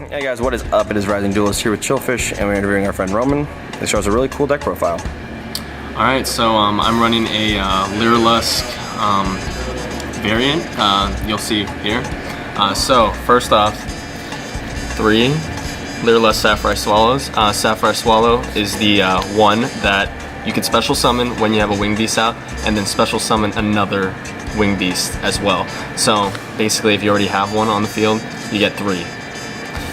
Hey guys, what is up? It is Rising Duelist here with Chillfish, and we're interviewing our friend Roman. This shows a really cool deck profile. Alright, so I'm running a Lyrilusc variant, you'll see here. So, first off, 3 Lyrilusc Sapphire Swallows. Sapphire Swallow is the one that you can special summon when you have a Wing Beast out, and then special summon another Wing Beast as well. So, basically, if you already have one on the field, you get 3.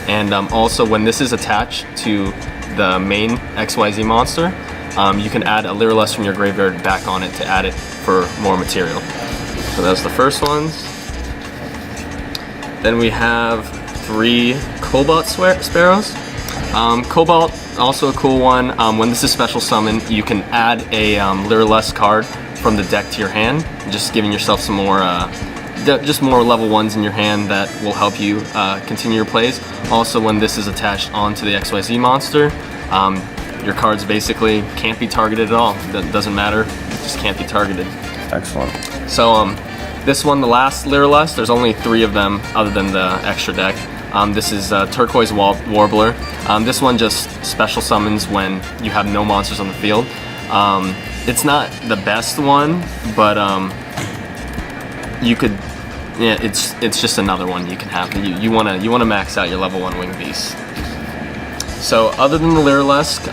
And also, when this is attached to the main XYZ monster, you can add a Lyrilusc from your graveyard back on it to add it for more material. So that's the first ones. Then we have 3 Cobalt Sparrows. Cobalt, also a cool one. When this is special summon, you can add a Lyrilusc card from the deck to your hand, just giving yourself some more just more level 1s in your hand that will help you continue your plays. Also, when this is attached onto the XYZ monster, your cards basically can't be targeted at all. That doesn't matter, just can't be targeted. Excellent. So this one, the last Lyrilusc, there's only 3 of them other than the extra deck. This is Turquoise Warbler. This one just special summons when you have no monsters on the field. It's not the best one, but you could, yeah, it's just another one you can have. You wanna max out your level 1 Wing Beast. So other than the Lyrilusc,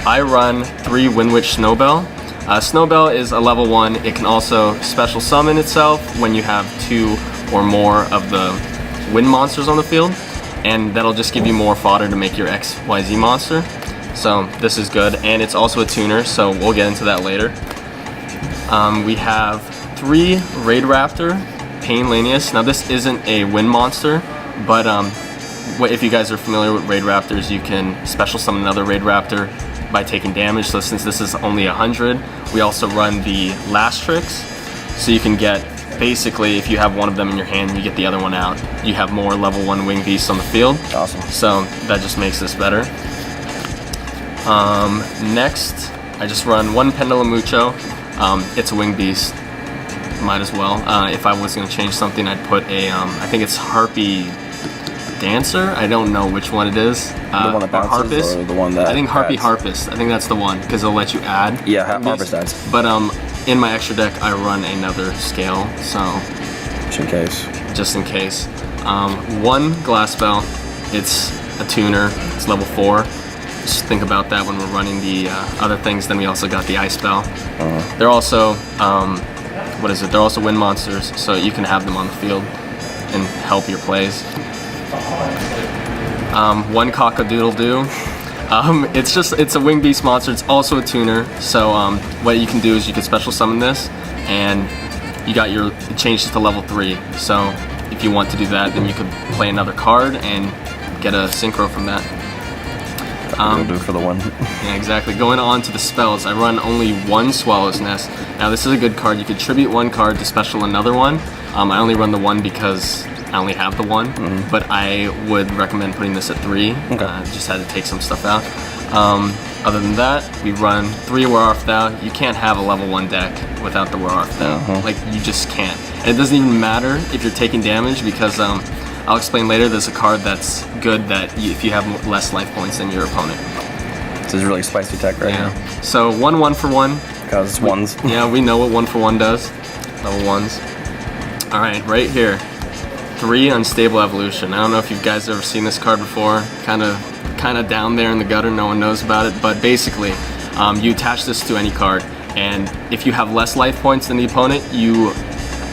I run 3 Windwitch Snowbell. Snowbell is a level 1. It can also special summon itself when you have 2 or more of the wind monsters on the field, and that'll just give you more fodder to make your XYZ monster. So this is good, and it's also a tuner, so we'll get into that later. We have 3 Raid Raptor Pain Lanius. Now this isn't a wind monster, but if you guys are familiar with Raid Raptors, you can special summon another Raid Raptor by taking damage. So since this is only 100, we also run the Last Tricks, so you can get, basically, if you have one of them in your hand, you get the other one out. You have more level 1 Wing Beasts on the field. Awesome. So that just makes this better. Next, I just run 1 Pendulamucho. It's a Wing Beast. Might as well. If I was going to change something, I'd put a, I think it's Harpy Dancer. I don't know which one it is. The one that bounces, Harpist, or the one that I think Harpy adds? Harpist. I think that's the one, because it'll let you add. Yeah, Harpist adds. But in my extra deck, I run another scale, so just in case. 1 Glass Spell. It's a tuner. It's level 4. Just think about that when we're running the other things. Then we also got the Ice Spell. They're also what is it? They're also wind monsters, so you can have them on the field and help your plays. 1 Cock-a-Doodle-Doo. It's a Wing Beast monster. It's also a tuner. So what you can do is you can special summon this, and you got your, it changes to level 3. So if you want to do that, then you could play another card and get a synchro from that. Do it for the 1. Yeah, exactly. Going on to the spells, I run only 1 Swallow's Nest. Now this is a good card. You could tribute 1 card to special another one. I only run the 1 because I only have the 1, but I would recommend putting this at 3. Okay. Just had to take some stuff out. Other than that, we run 3 Wararth Thou. You can't have a level 1 deck without the Wararth Thou. Like, you just can't. And it doesn't even matter if you're taking damage, because I'll explain later, there's a card that's good that if you have less life points than your opponent. This is really spicy tech right here. So 1 for 1. Because it's 1s. Yeah, we know what 1 for 1 does. Level 1s. Alright, right here. 3 Unstable Evolution. I don't know if you guys have ever seen this card before. Kind of down there in the gutter, no one knows about it. But basically, you attach this to any card, and if you have less life points than the opponent, you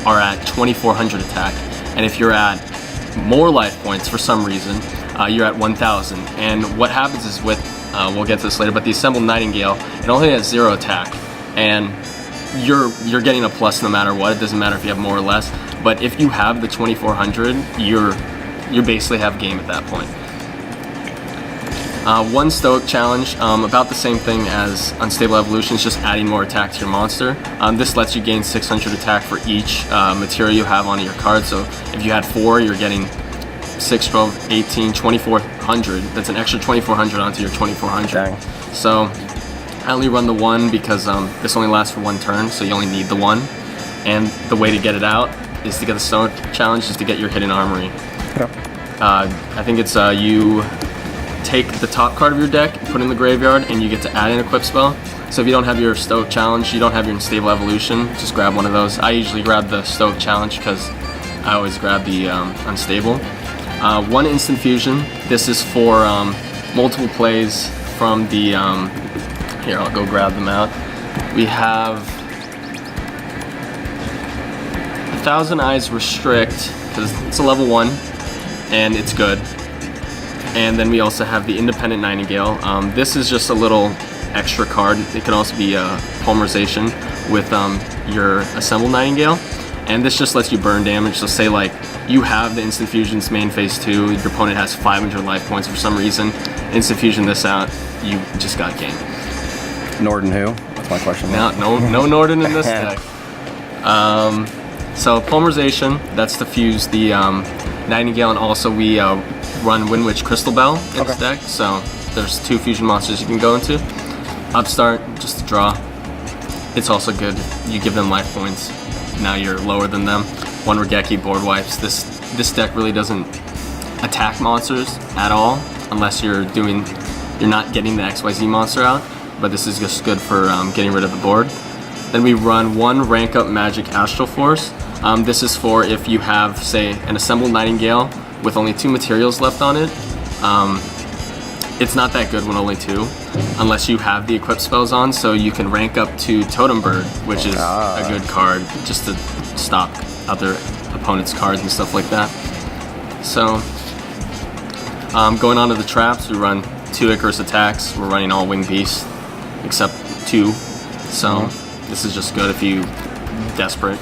are at 2400 attack. And if you're at more life points for some reason, you're at 1000. And what happens is with, we'll get to this later, but the Assembled Nightingale, it only has 0 attack, and you're getting a plus no matter what. It doesn't matter if you have more or less. But if you have the 2400, you basically have game at that point. 1 Stoic Challenge, about the same thing as Unstable Evolution, is just adding more attack to your monster. This lets you gain 600 attack for each material you have on your card. So if you had 4, you're getting 6, 12, 18, 2400. That's an extra 2400 onto your 2400. Dang. So I only run the 1 because this only lasts for 1 turn, so you only need the 1. And the way to get it out is to get the Stoic Challenge, is to get your Hidden Armory. Yeah. I think it's you take the top card of your deck, put it in the graveyard, and you get to add an equip spell. So if you don't have your Stoic Challenge, you don't have your Unstable Evolution, just grab one of those. I usually grab the Stoic Challenge because I always grab the Unstable. One Instant Fusion. This is for multiple plays from the... here, I'll go grab them out. We have 1,000 Eyes Restrict, because it's a level 1, and it's good. And then we also have the Independent Nightingale. This is just a little extra card. It can also be a Polymerization with your Assembled Nightingale. And this just lets you burn damage. So say like you have the Instant Fusion's main phase 2, your opponent has 500 life points for some reason, Instant Fusion this out, you just got game. Norden who? That's my question. No Norden in this deck. So Polymerization, that's to fuse the Nightingale, and also we run Windwitch Crystal Bell in this deck. So there's 2 fusion monsters you can go into. Upstart, just to draw. It's also good. You give them life points. Now you're lower than them. 1 Regeki board wipes. This deck really doesn't attack monsters at all unless you're not getting the XYZ monster out. But this is just good for getting rid of the board. Then we run 1 Rank Up Magic Astral Force. This is for if you have, say, an Assembled Nightingale with only 2 materials left on it. It's not that good when only 2, unless you have the equip spells on, so you can rank up to Totem Bird, which is a good card, just to stop other opponents' cards and stuff like that. So, going on to the traps, we run 2 Icarus attacks. We're running all Winged Beasts, except 2. So, this is just good if you desperate.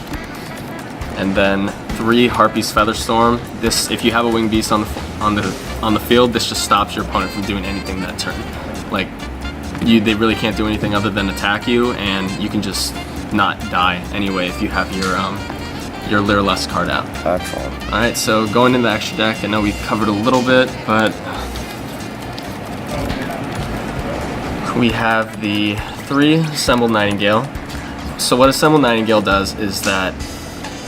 And then 3 Harpy's Featherstorm. This, if you have a Winged Beast on the field, this just stops your opponent from doing anything that turn. Like, they really can't do anything other than attack you, and you can just not die anyway if you have your Lyrilusc card out. Excellent. All right, so going into the extra deck, I know we've covered a little bit, but we have the 3 Assembled Nightingale. So what Assembled Nightingale does is that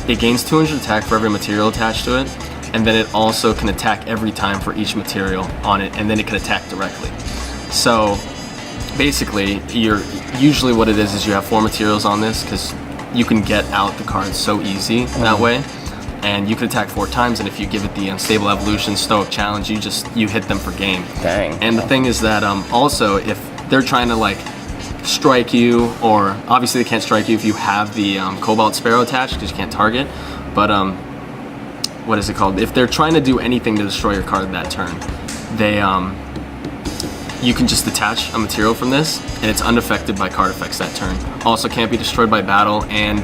it gains 200 attack for every material attached to it, and then it also can attack every time for each material on it, and then it can attack directly. So basically, usually what it is you have 4 materials on this, because you can get out the cards so easy that way, and you can attack 4 times, and if you give it the Unstable Evolution, Stoic Challenge, you hit them for game. Dang. And the thing is that also, if they're trying to like strike you, or obviously they can't strike you if you have the Cobalt Sparrow attached, because you can't target, but what is it called? If they're trying to do anything to destroy your card that turn, you can just attach a material from this, and it's unaffected by card effects that turn. Also can't be destroyed by battle, and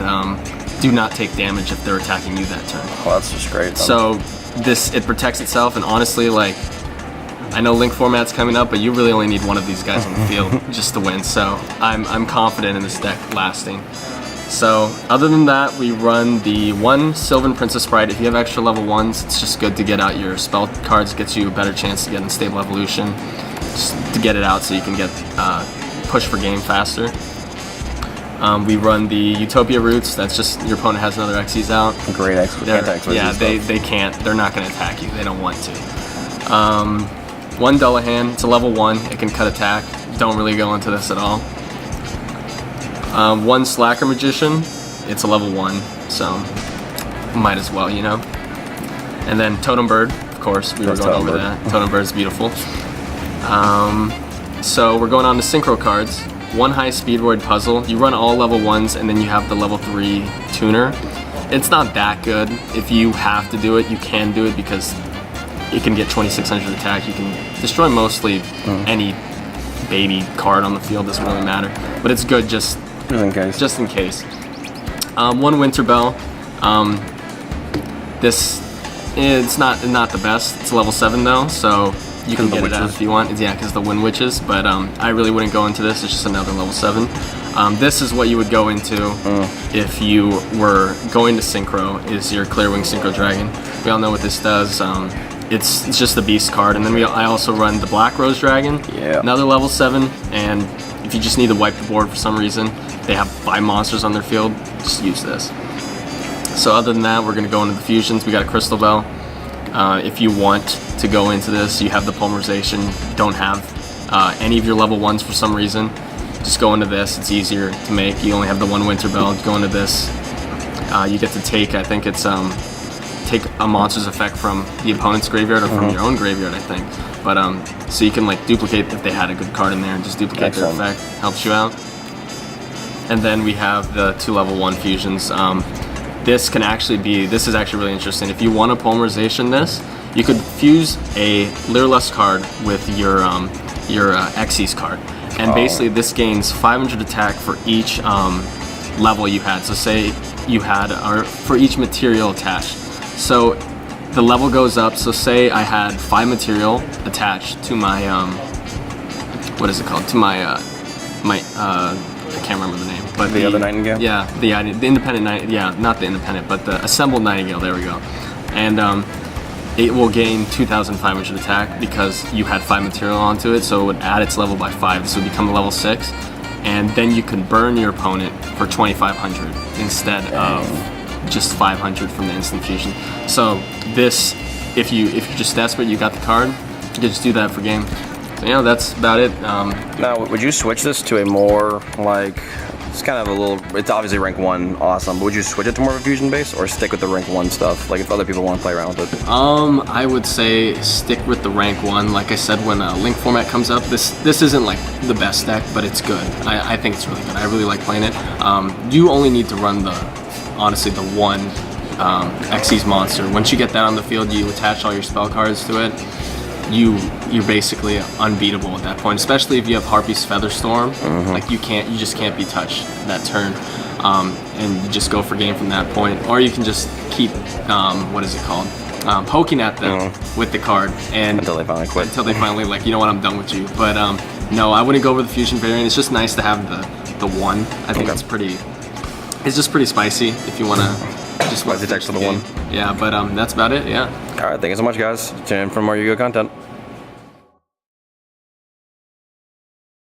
do not take damage if they're attacking you that turn. Well, that's just great. So it protects itself, and honestly, like, I know Link format's coming up, but you really only need one of these guys on the field just to win. So I'm confident in this deck lasting. So other than that, we run the 1 Sylvan Princess Sprite. If you have extra level 1s, it's just good to get out your spell cards. Gets you a better chance to get Unstable Evolution, just to get it out so you can get push for game faster. We run the Utopia Roots. That's just your opponent has another Xyz out. Great anti-XYZ. Yeah, they can't. They're not going to attack you. They don't want to. 1 Dullahan, it's a level 1, it can cut attack. Don't really go into this at all. 1 Slacker Magician, it's a level 1, so might as well, you know. And then Totem Bird, of course, we were going over that. Totem Bird's beautiful. So we're going on to Synchro cards. 1 High Speed Void Puzzle, you run all level 1s, and then you have the level 3 Tuner. It's not that good. If you have to do it, you can do it, because it can get 2600 attack. You can destroy mostly any baby card on the field, doesn't really matter. But it's good just in case. 1 Winter Bell. This it's not the best. It's level 7 though, so you can get it out if you want. Yeah, because the Wind Witches. But I really wouldn't go into this. It's just another level 7. This is what you would go into if you were going to Synchro. Is your Clearwing Synchro Dragon. We all know what this does. It's just a beast card, and then I also run the Black Rose Dragon, another level 7, and if you just need to wipe the board for some reason, they have 5 monsters on their field, just use this. So other than that, we're going to go into the fusions. We got a Crystal Bell, If you want to go into this, you have the polymerization, don't have any of your level 1s for some reason, just go into this. It's easier to make. You only have the one winter belt. Go into this. You get to take, I think it's take a monster's effect from the opponent's graveyard or from your own graveyard, I think. But so you can like duplicate if they had a good card in there and just duplicate their effect. Helps you out. And then we have the 2 level 1 fusions. This is actually really interesting. If you want a polymerization this, you could fuse a Lyrilusc card with your Xyz card. And basically this gains 500 attack for each level you had. So say you had, or for each material attached. So the level goes up. So say I had 5 material attached to my, what is it called? To my, I can't remember the name. But the other Nightingale? Yeah, the independent Nightingale, yeah, not the independent, but the assembled Nightingale, there we go. And it will gain 2,500 attack because you had 5 material onto it, so it would add its level by 5. This would become a level 6. And then you can burn your opponent for 2,500 instead of just 500 from the instant fusion. So this, if you're just desperate, you got the card, you can just do that for game. So, you know, that's about it. Now, would you switch this to a more, like, it's kind of a little, it's obviously rank 1, awesome, but would you switch it to more of a fusion base, or stick with the rank 1 stuff, like if other people want to play around with it? I would say stick with the rank 1. Like I said, when a Link format comes up, this isn't like the best deck, but it's good. I think it's really good. I really like playing it. You only need to run honestly, the one Xyz monster. Once you get that on the field, you attach all your spell cards to it. You're basically unbeatable at that point, especially if you have Harpy's Featherstorm. Like you just can't be touched that turn, and you just go for game from that point. Or you can just keep what is it called, poking at them with the card, and until they finally quit. Until they finally like, you know what, I'm done with you. But no, I wouldn't go over the fusion variant. It's just nice to have the one. I think it's just pretty spicy if you want to. Just spicy text for the one. Yeah, but that's about it. Yeah. All right, thank you so much, guys. Tune in for more Yu-Gi-Oh content.